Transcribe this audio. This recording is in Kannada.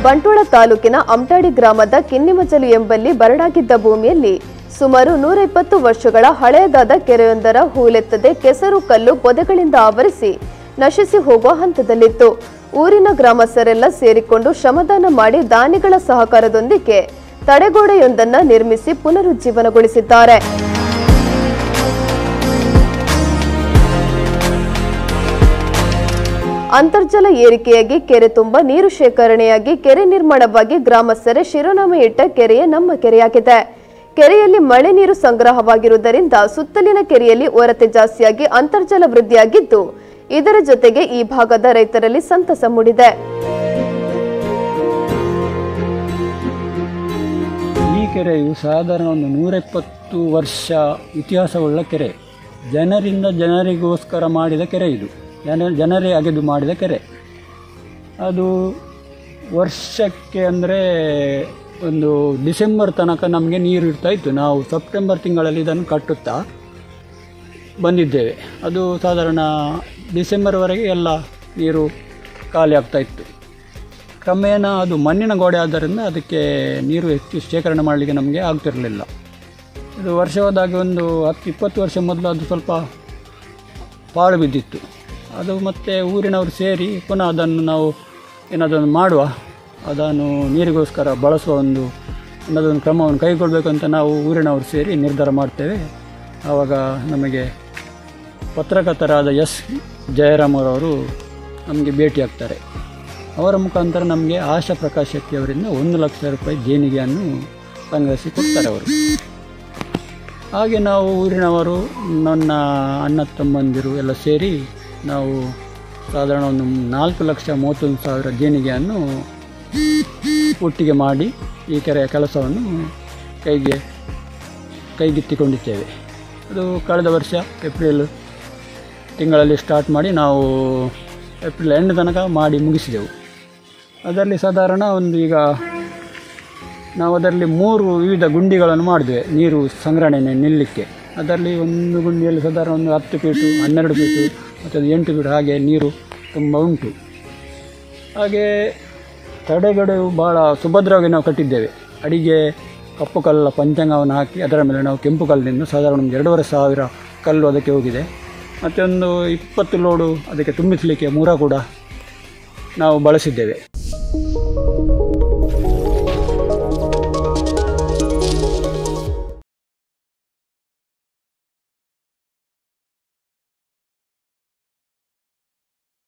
ಬಂಟ್ವಾಳ ತಾಲೂಕಿನ ಅಮಟಾಡಿ ಗ್ರಾಮದ ಕಿನ್ನಿಮಜಲು ಎಂಬಲ್ಲಿ ಬರಡಾಗಿದ್ದ ಭೂಮಿಯಲ್ಲಿ ಸುಮಾರು 120 ವರ್ಷಗಳ ಹಳೆಯದಾದ ಕೆರೆಯೊಂದರ ಹೂಳೆತ್ತದೆ ಕೆಸರು ಕಲ್ಲು ಪೊದೆಗಳಿಂದ ಆವರಿಸಿ ನಶಿಸಿ ಹೋಗುವ ಹಂತದಲ್ಲಿತ್ತು. ಊರಿನ ಗ್ರಾಮಸ್ಥರೆಲ್ಲ ಸೇರಿಕೊಂಡು ಶ್ರಮದಾನ ಮಾಡಿ ದಾನಿಗಳ ಸಹಕಾರದೊಂದಿಗೆ ತಡೆಗೋಡೆಯೊಂದನ್ನು ನಿರ್ಮಿಸಿ ಪುನರುಜ್ಜೀವನಗೊಳಿಸಿದ್ದಾರೆ. ಅಂತರ್ಜಲ ಏರಿಕೆಯಾಗಿ ಕೆರೆ ತುಂಬ ನೀರು ಶೇಖರಣೆಯಾಗಿ ಕೆರೆ ನಿರ್ಮಾಣವಾಗಿ ಗ್ರಾಮಸ್ಥರೇ ಶಿರೋನಾಮೆ ಇಟ್ಟ ಕೆರೆಯೇ ನಮ್ಮ ಕೆರೆಯಾಗಿದೆ. ಕೆರೆಯಲ್ಲಿ ಮಳೆ ನೀರು ಸಂಗ್ರಹವಾಗಿರುವುದರಿಂದ ಸುತ್ತಲಿನ ಕೆರೆಯಲ್ಲಿ ಒರತೆ ಜಾಸ್ತಿಯಾಗಿ ಅಂತರ್ಜಲ ವೃದ್ಧಿಯಾಗಿದ್ದು, ಇದರ ಜೊತೆಗೆ ಈ ಭಾಗದ ರೈತರಲ್ಲಿ ಸಂತಸ ಮೂಡಿದೆ. ಈ ಕೆರೆಯು ಸಾಧಾರಣ ಒಂದು 120 ವರ್ಷ ಇತಿಹಾಸವುಳ್ಳ ಕೆರೆ. ಜನರಿಂದ ಜನರಿಗೋಸ್ಕರ ಮಾಡಿದ ಕೆರೆ ಇದು. ಜನರೇ ಅಗೆದು ಮಾಡಿದ ಕೆರೆ. ಅದು ವರ್ಷಕ್ಕೆ ಅಂದರೆ ಒಂದು ಡಿಸೆಂಬರ್ ತನಕ ನಮಗೆ ನೀರು ಇರ್ತಾ ಇತ್ತು. ನಾವು ಸೆಪ್ಟೆಂಬರ್ ತಿಂಗಳಲ್ಲಿ ಇದನ್ನು ಕಟ್ಟುತ್ತಾ ಬಂದಿದ್ದೇವೆ. ಅದು ಸಾಧಾರಣ ಡಿಸೆಂಬರ್ವರೆಗೆ ಎಲ್ಲ ನೀರು ಖಾಲಿ ಆಗ್ತಾ ಇತ್ತು. ಕ್ರಮೇಣ ಅದು ಮಣ್ಣಿನ ಗೋಡೆ ಆದ್ದರಿಂದ ಅದಕ್ಕೆ ನೀರು ಹೆಚ್ಚು ಶೇಖರಣೆ ಮಾಡಲಿಕ್ಕೆ ನಮಗೆ ಆಗ್ತಿರಲಿಲ್ಲ. ಇದು ವರ್ಷ ಹೋದಾಗ ಒಂದು 10-20 ವರ್ಷ ಮೊದಲು ಅದು ಸ್ವಲ್ಪ ಪಾಳು ಬಿದ್ದಿತ್ತು. ಅದು ಮತ್ತು ಊರಿನವರು ಸೇರಿ ಪುನಃ ಅದನ್ನು ನಾವು ಏನಾದನ್ನು ಮಾಡುವ, ಅದನ್ನು ನೀರಿಗೋಸ್ಕರ ಬಳಸುವ ಏನಾದೊಂದು ಕ್ರಮವನ್ನು ಕೈಗೊಳ್ಳಬೇಕು ಅಂತ ನಾವು ಊರಿನವರು ಸೇರಿ ನಿರ್ಧಾರ ಮಾಡ್ತೇವೆ. ಆವಾಗ ನಮಗೆ ಪತ್ರಕರ್ತರಾದ ಎಸ್ ಜಯರಾಮರವರು ನಮಗೆ ಭೇಟಿಯಾಗ್ತಾರೆ. ಅವರ ಮುಖಾಂತರ ನಮಗೆ ಆಶಾ ಪ್ರಕಾಶ್ ಶೆಟ್ಟಿ ಅವರಿಂದ 1 ಲಕ್ಷ ರೂಪಾಯಿ ದೇಣಿಗೆಯನ್ನು ಸಂಗ್ರಹಿಸಿ ಕೊಡ್ತಾರೆ ಅವರು. ಹಾಗೆ ನಾವು ಊರಿನವರು, ನನ್ನ ಅಣ್ಣ ತಮ್ಮಂದಿರು ಎಲ್ಲ ಸೇರಿ ನಾವು ಸಾಧಾರಣ ಒಂದು 4,31,000 ದೇಣಿಗೆಯನ್ನು ಒಟ್ಟಿಗೆ ಮಾಡಿ ಈ ಕೆರೆಯ ಕೆಲಸವನ್ನು ಕೈಗೆತ್ತಿಕೊಂಡಿದ್ದೇವೆ. ಅದು ಕಳೆದ ವರ್ಷ ಏಪ್ರಿಲ್ ತಿಂಗಳಲ್ಲಿ ಸ್ಟಾರ್ಟ್ ಮಾಡಿ ನಾವು ಏಪ್ರಿಲ್ ಎಂಡ್ ತನಕ ಮಾಡಿ ಮುಗಿಸಿದೆವು. ಅದರಲ್ಲಿ ಸಾಧಾರಣ ಈಗ ನಾವು ಅದರಲ್ಲಿ 3 ವಿವಿಧ ಗುಂಡಿಗಳನ್ನು ಮಾಡಿದ್ದೇವೆ ನೀರು ಸಂಗ್ರಹಣೆ ನಿಲ್ಲಲಿಕ್ಕೆ. ಅದರಲ್ಲಿ ಒಂದು ಗುಂಡಿಯಲ್ಲಿ ಸಾಧಾರಣ ಒಂದು 10 ಫೀಟು, 12 ಫೀಟು ಮತ್ತು 8 ಫೀಟು ಹಾಗೆ ನೀರು ತುಂಬ ಉಂಟು. ಹಾಗೆ ತಡೆಗೋಡೆಯು ಭಾಳ ಸುಭದ್ರವಾಗಿ ನಾವು ಕಟ್ಟಿದ್ದೇವೆ. ಅಡಿಗೆ ಕಪ್ಪು ಕಲ್ಲ ಪಂಚಾಂಗವನ್ನು ಹಾಕಿ ಅದರ ಮೇಲೆ ನಾವು ಕೆಂಪು ಕಲ್ಲಿನಿಂದ ಸಾಧಾರಣ ಒಂದು 2,500 ಕಲ್ಲು ಅದಕ್ಕೆ ಹೋಗಿದೆ. ಮತ್ತು ಒಂದು 20 ಲೋಡು ಅದಕ್ಕೆ ತುಂಬಿಸಲಿಕ್ಕೆ ಮೂರ ಕೂಡ ನಾವು ಬಳಸಿದ್ದೇವೆ.